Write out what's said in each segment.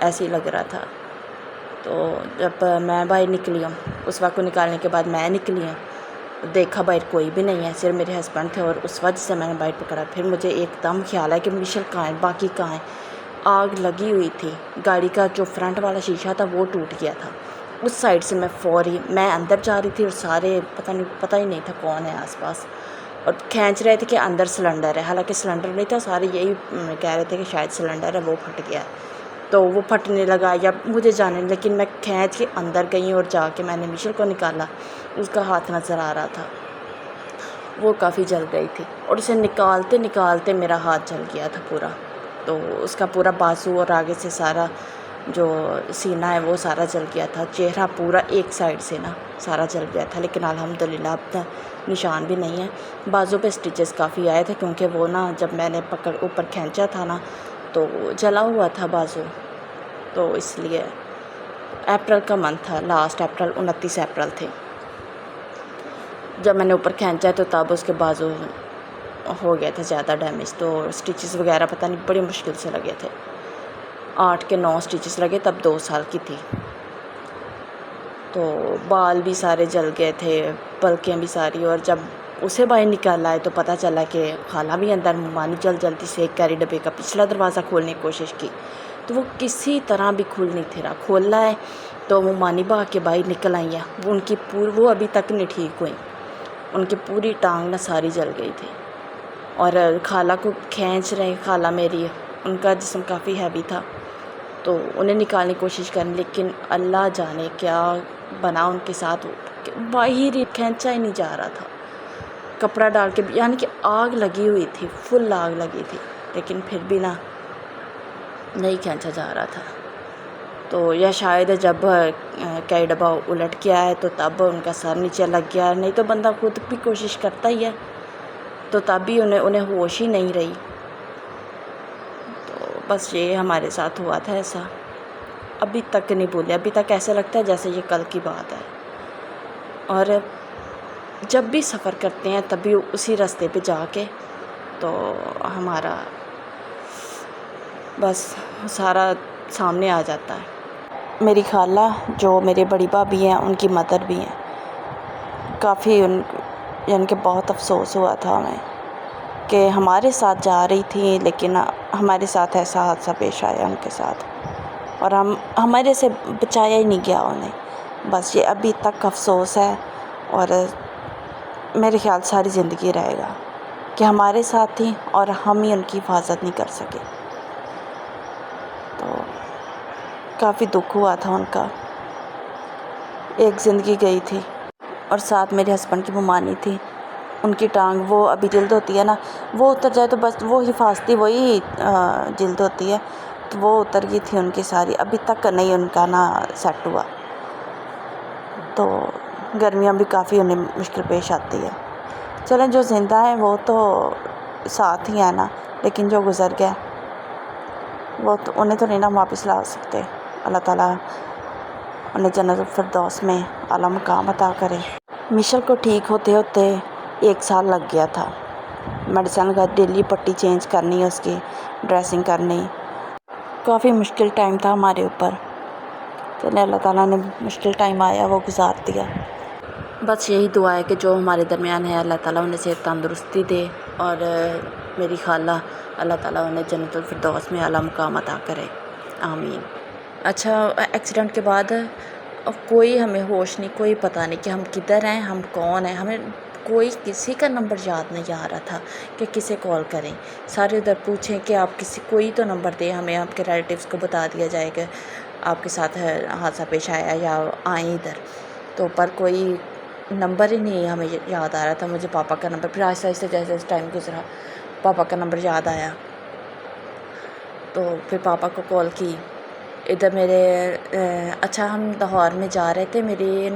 ایسے ہی لگ رہا تھا۔ تو جب میں باہر نکلی ہوں، اس وقت کو نکالنے کے بعد میں نکلی ہوں، دیکھا باہر کوئی بھی نہیں ہے، صرف میرے ہسبینڈ تھے، اور اس وجہ سے میں نے باہر پکڑا۔ پھر مجھے ایک دم خیال ہے کہ مشل کہاں ہے، باقی کہاں ہے۔ آگ لگی ہوئی تھی، گاڑی کا جو فرنٹ والا شیشہ تھا وہ ٹوٹ گیا تھا۔ اس سائڈ سے میں اندر جا رہی تھی، اور سارے پتہ ہی نہیں تھا کون ہے آس پاس، اور کھینچ رہے تھے کہ اندر سلنڈر ہے، حالانکہ سلنڈر نہیں تھا، سارے یہی کہہ رہے تھے کہ شاید سلنڈر ہے، وہ پھٹ گیا ہے۔ تو وہ پھٹنے لگا یا مجھے جانے، لیکن میں کھینچ کے اندر گئی، اور جا کے میں نے مشل کو نکالا، اس کا ہاتھ نظر آ رہا تھا، وہ کافی جل گئی تھی، اور اسے نکالتے نکالتے میرا ہاتھ جل گیا تھا پورا۔ تو اس کا پورا بازو اور آگے سے سارا جو سینہ ہے وہ سارا جل گیا تھا، چہرہ پورا ایک سائڈ سے نا سارا جل گیا تھا، لیکن الحمدللہ اب نشان بھی نہیں ہے۔ بازو پہ سٹیچز کافی آئے تھے، کیونکہ وہ نا جب میں نے اوپر کھینچا تھا نا تو جلا ہوا تھا بازو، تو اس لیے اپریل کا منتھ تھا، لاسٹ اپریل، 29 اپریل تھے جب میں نے اوپر کھینچا، تو تب اس کے بازو ہو گیا تھا زیادہ ڈیمیج، تو سٹیچز وغیرہ پتہ نہیں بڑی مشکل سے لگے تھے، 8 کے 9 سٹیچز لگے، تب 2 سال کی تھی۔ تو بال بھی سارے جل گئے تھے، پلکیں بھی ساری، اور جب اسے باہر نکالا ہے تو پتہ چلا کہ خالہ بھی اندر، ممانی جلدی سے ایک کیری ڈبے کا پچھلا دروازہ کھولنے کی کوشش کی، تو وہ کسی طرح بھی کھل نہیں تھا، کھولا ہے تو ممانی بھاگ کے باہر نکل آئی ہیں، وہ ابھی تک نہیں ٹھیک ہوئی، ان کی پوری ٹانگ نہ ساری جل گئی تھی، اور خالہ کو کھینچ رہے، خالہ میری، ان کا جسم کافی ہیوی تھا، تو انہیں نکالنے کی کوشش کریں، لیکن اللہ جانے کیا بنا ان کے ساتھ، باہر ہی کھینچا ہی نہیں جا رہا تھا، کپڑا ڈال کے، یعنی کہ آگ لگی ہوئی تھی، فل آگ لگی تھی، لیکن پھر بھی نا نہیں کھینچا جا رہا تھا۔ تو یا شاید جب کئی ڈبہ الٹ کے آئے تو تب ان کا سر نیچے لگ گیا، نہیں تو بندہ خود بھی کوشش کرتا ہی ہے، تو تب بھی انہیں ہوش ہی نہیں رہی۔ تو بس یہ ہمارے ساتھ ہوا تھا ایسا، ابھی تک نہیں بھولے، ابھی تک ایسا لگتا ہے جیسے یہ کل کی بات ہے، اور جب بھی سفر کرتے ہیں تب بھی اسی راستے پہ جا کے تو ہمارا بس سارا سامنے آ جاتا ہے۔ میری خالہ جو میرے بڑی بھابھی ہیں، ان کی مدر بھی ہیں، کافی یعنی کہ بہت افسوس ہوا تھا ہمیں کہ ہمارے ساتھ جا رہی تھی، لیکن ہمارے ساتھ ایسا حادثہ پیش آیا ان کے ساتھ، اور ہمارے سے بچایا ہی نہیں گیا انہیں، بس یہ ابھی تک افسوس ہے، اور میرے خیال ساری زندگی رہے گا کہ ہمارے ساتھ تھی اور ہم ہی ان کی حفاظت نہیں کر سکے۔ تو کافی دکھ ہوا تھا ان کا، ایک زندگی گئی تھی، اور ساتھ میرے ہسبینڈ کی ممانی تھی، ان کی ٹانگ، وہ ابھی جلد ہوتی ہے نا، وہ اتر جائے تو بس وہ حفاظتی وہی جلد ہوتی ہے، تو وہ اتر گئی تھی ان کی ساری، ابھی تک نہیں ان کا نا سیٹ ہوا، تو گرمیاں بھی کافی انہیں مشکل پیش آتی ہے۔ چلیں جو زندہ ہیں وہ تو ساتھ ہی ہیں نا، لیکن جو گزر گئے وہ تو انہیں تو نہیں نا واپس لا سکتے، اللہ تعالیٰ انہیں جنت الفردوس میں اعلیٰ مقام عطا کرے۔ مشل کو ٹھیک ہوتے ہوتے 1 سال لگ گیا تھا، میڈیسن کا ڈیلی پٹی چینج کرنی، اس کی ڈریسنگ کرنی، کافی مشکل ٹائم تھا ہمارے اوپر، چلے اللہ تعالیٰ نے مشکل ٹائم آیا وہ گزار دیا۔ بس یہی دعا ہے کہ جو ہمارے درمیان ہے اللہ تعالیٰ انہیں صحت تندرستی دے، اور میری خالہ اللہ تعالیٰ انہیں جنت الفردوس میں اعلیٰ مقام عطا کرے، آمین۔ اچھا، ایکسیڈنٹ کے بعد کوئی ہمیں ہوش نہیں، کوئی پتہ نہیں کہ ہم کدھر ہیں، ہم کون ہیں، ہمیں کوئی کسی کا نمبر یاد نہیں آ رہا تھا کہ کسے کال کریں، سارے ادھر پوچھیں کہ آپ کوئی تو نمبر دیں ہمیں، آپ کے ریلیٹیوز کو بتا دیا جائے کہ آپ کے ساتھ حادثہ پیش آیا یا آئیں ادھر، تو پر کوئی نمبر ہی نہیں ہمیں یاد آ رہا تھا۔ مجھے پاپا کا نمبر، پھر آہستہ آہستہ جیسے ٹائم گزرا پاپا کا نمبر یاد آیا، تو پھر پاپا کو کال کی، ادھر میرے اچھا ہم لاہور میں جا رہے تھے، میرے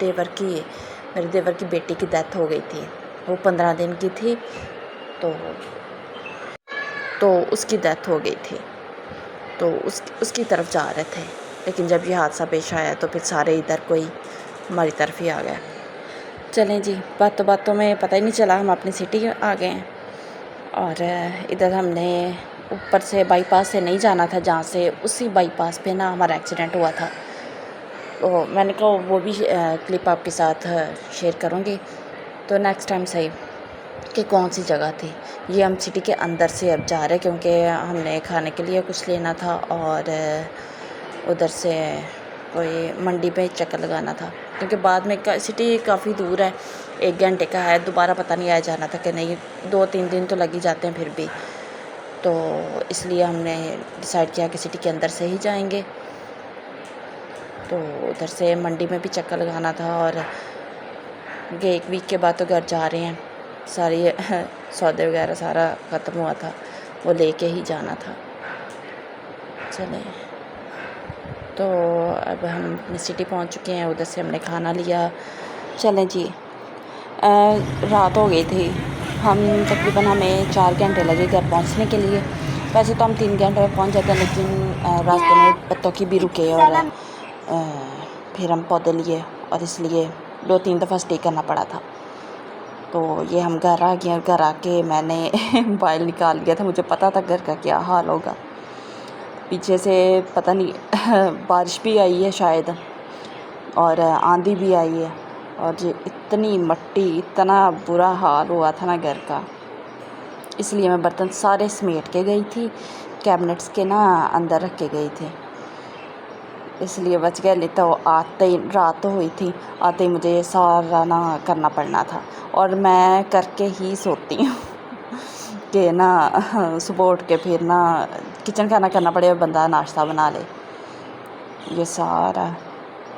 دیور کی بیٹی کی ڈیتھ ہو گئی تھی، وہ 15 دن کی تھی، تو اس کی ڈیتھ ہو گئی تھی، تو اس کی طرف جا رہے تھے، لیکن جب یہ حادثہ پیش آیا تو پھر سارے ادھر کوئی ہماری طرف ہی آ گئے۔ چلیں جی، باتوں میں پتہ ہی نہیں چلا ہم اپنی سٹی آ گئے ہیں، اور ادھر ہم نے اوپر سے بائی پاس سے نہیں جانا تھا جہاں سے، اسی بائی پاس پہ نا ہمارا ایکسیڈنٹ ہوا تھا. تو میں نے کہا وہ بھی کلپ آپ کے ساتھ شیئر کروں گی. تو نیکسٹ ٹائم صحیح کہ کون سی جگہ تھی. یہ ہم سٹی کے اندر سے اب جا رہے ہیں کیونکہ ہم نے کھانے کے لیے کچھ لینا تھا اور ادھر سے کوئی منڈی پہ چکر لگانا تھا کیونکہ بعد میں سٹی کافی دور ہے، 1 گھنٹے کا ہے. دوبارہ پتہ نہیں آیا جانا تھا کہ نہیں، 2-3 دن تو لگ ہی جاتے ہیں پھر بھی. تو اس لیے ہم نے ڈیسائیڈ کیا کہ سٹی کے اندر سے ہی جائیں گے. تو ادھر سے منڈی میں بھی چکر لگانا تھا اور 1 ویک کے بعد تو گھر جا رہے ہیں. ساری سودے وغیرہ سارا ختم ہوا تھا، وہ لے کے ہی جانا تھا. چلیں تو اب ہم سٹی پہنچ چکے ہیں. ادھر سے ہم نے کھانا لیا. چلیں جی، رات ہو گئی تھی. تقریباً ہمیں 4 گھنٹے لگے گھر پہنچنے کے لیے. ویسے تو ہم 3 گھنٹے میں پہنچ جاتے ہیں لیکن راستے میں بتوں کی بھی رکے اور پھر ہم پودے لیے اور اس لیے 2-3 دفعہ اسٹے کرنا پڑا تھا. تو یہ ہم گھر آ گئے اور گھر آ کے میں نے موبائل نکال لیا تھا. مجھے پتہ تھا گھر کا کیا حال ہوگا. پیچھے سے پتہ نہیں بارش بھی آئی ہے شاید اور آندھی بھی آئی ہے اور اتنی مٹی، اتنا برا حال ہوا تھا نا گھر کا. اس لیے میں برتن سارے سمیٹ کے گئی تھی، کیبنٹس کے نا اندر رکھ کے گئی تھی. اس لیے بچ گیا، نہیں تو آتے ہی رات تو ہوئی تھی، آتے ہی مجھے سارا نا کرنا پڑنا تھا. اور میں کر کے ہی سوتی ہوں کہ نا صبح اٹھ کے پھر نا کچن کا نہ کرنا پڑے اور بندہ ناشتہ بنا لے. یہ سارا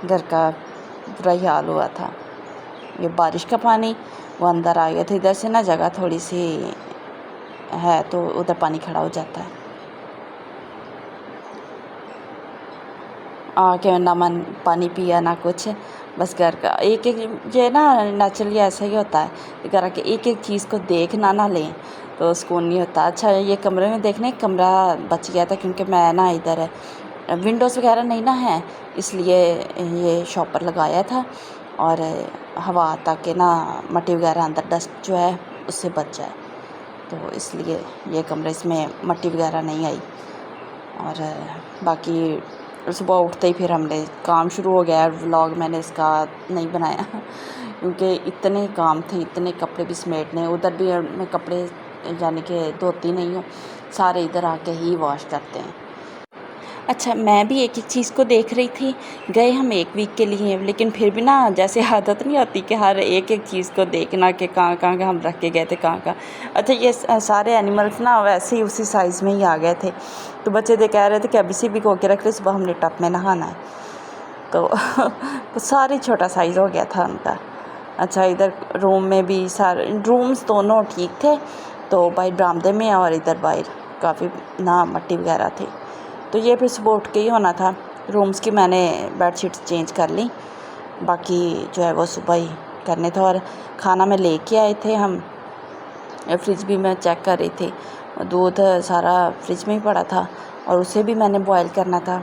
گھر کا برا ہی حال ہوا تھا. یہ بارش کا پانی وہ اندر آ گیا تھا. ادھر سے نا جگہ تھوڑی سی ہے تو ادھر پانی کھڑا ہو جاتا ہے. آ کے نہ من پانی پیا نہ کچھ، بس گھر کا ایک یہ نا نیچرلی ایسا ہی ہوتا ہے. گھر کے ایک چیز کو دیکھنا نہ لیں تو سکون نہیں ہوتا. اچھا یہ کمرے میں دیکھنے کمرہ بچ گیا تھا کیونکہ میں نا ادھر ونڈوز وغیرہ نہیں نا ہیں، اس لیے یہ شاپر لگایا تھا اور ہوا تاکہ نا مٹی وغیرہ اندر ڈسٹ جو ہے اس سے بچ جائے. تو اس لیے یہ کمرے اس میں مٹی وغیرہ نہیں آئی. اور باقی صبح اٹھتے ہی پھر ہم نے کام شروع ہو گیا. ولاگ میں نے اس کا نہیں بنایا کیونکہ اتنے کام تھے، اتنے کپڑے بھی سمیٹنے. ادھر بھی میں کپڑے یعنی کہ دھوتی نہیں ہوں، سارے ادھر آ کے ہی واش کرتے ہیں. اچھا میں بھی ایک چیز کو دیکھ رہی تھی. گئے ہم 1 ویک کے لیے لیکن پھر بھی نا جیسے عادت نہیں ہوتی کہ ہر ایک چیز کو دیکھنا کہ کہاں کہاں ہم رکھ کے گئے تھے کہاں. اچھا یہ سارے اینیملس نا ویسے ہی اسی سائز میں ہی آ گئے تھے. تو بچے کہہ رہے تھے کہ ابھی سے بھی کو کے رکھ لے، صبح ہم نے ٹب میں نہانا ہے. تو سارے چھوٹا سائز ہو گیا تھا ان کا. اچھا ادھر روم میں بھی سارے رومز دونوں ٹھیک تھے. تو باہر برآمدے میں اور ادھر باہر کافی نا مٹی وغیرہ تھی. تو یہ پھر صبح اٹھ کے ہی ہونا تھا. رومز کی میں نے بیڈ شیٹس چینج کر لی، باقی جو ہے وہ صبح ہی کرنے تھے. اور کھانا میں لے کے آئے تھے ہم، فریج بھی میں چیک کر رہی تھی، دودھ سارا فریج میں ہی پڑا تھا اور اسے بھی میں نے بوائل کرنا تھا.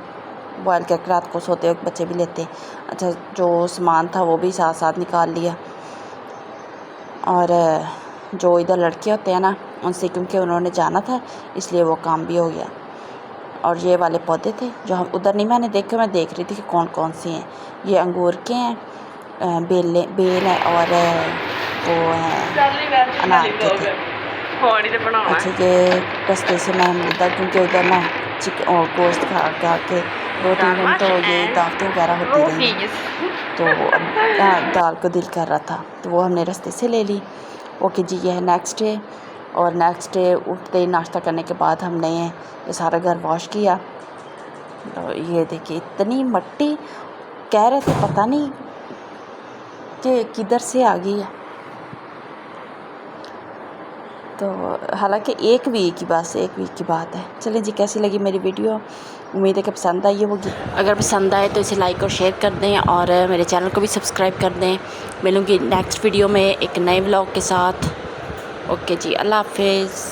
بوائل کر کے رات کو سوتے وقت بچے بھی لیتے. اچھا جو سامان تھا وہ بھی ساتھ ساتھ نکال لیا. اور جو ادھر لڑکے ہوتے ہیں نا ان سے کیونکہ انہوں نے جانا تھا اس لیے وہ کام بھی ہو گیا. اور یہ والے پودے تھے جو ہم ادھر نہیں میں نے دیکھا، میں دیکھ رہی تھی کہ کون کون سے ہیں. یہ انگور کے ہیں، بیل ہے اور وہ ہیں انار کے تھے. اچھا یہ رستے سے میں ادھر کیونکہ ادھر نا گوشت کھا کے 2-3 دن تو یہ دعوتیں وغیرہ ہوتی رہی تو اب دال کو دل کر رہا تھا تو وہ ہم نے رستے سے لے لی. اوکے جی یہ ہے نیکسٹ ڈے. اور نیکسٹ ڈے اٹھتے ہی ناشتہ کرنے کے بعد ہم نے یہ سارا گھر واش کیا. تو یہ دیکھیے اتنی مٹی، کہہ رہے تھے پتہ نہیں کہ کدھر سے آ گئی ہے. تو حالانکہ 1 ویک کی بات ہے. چلیں جی کیسی لگی میری ویڈیو؟ امید ہے کہ پسند آئی ہوگی. اگر پسند آئے تو اسے لائک اور شیئر کر دیں اور میرے چینل کو بھی سبسکرائب کر دیں. ملوں گی نیکسٹ ویڈیو میں ایک نئے ولاگ کے ساتھ. اوکے جی اللہ حافظ.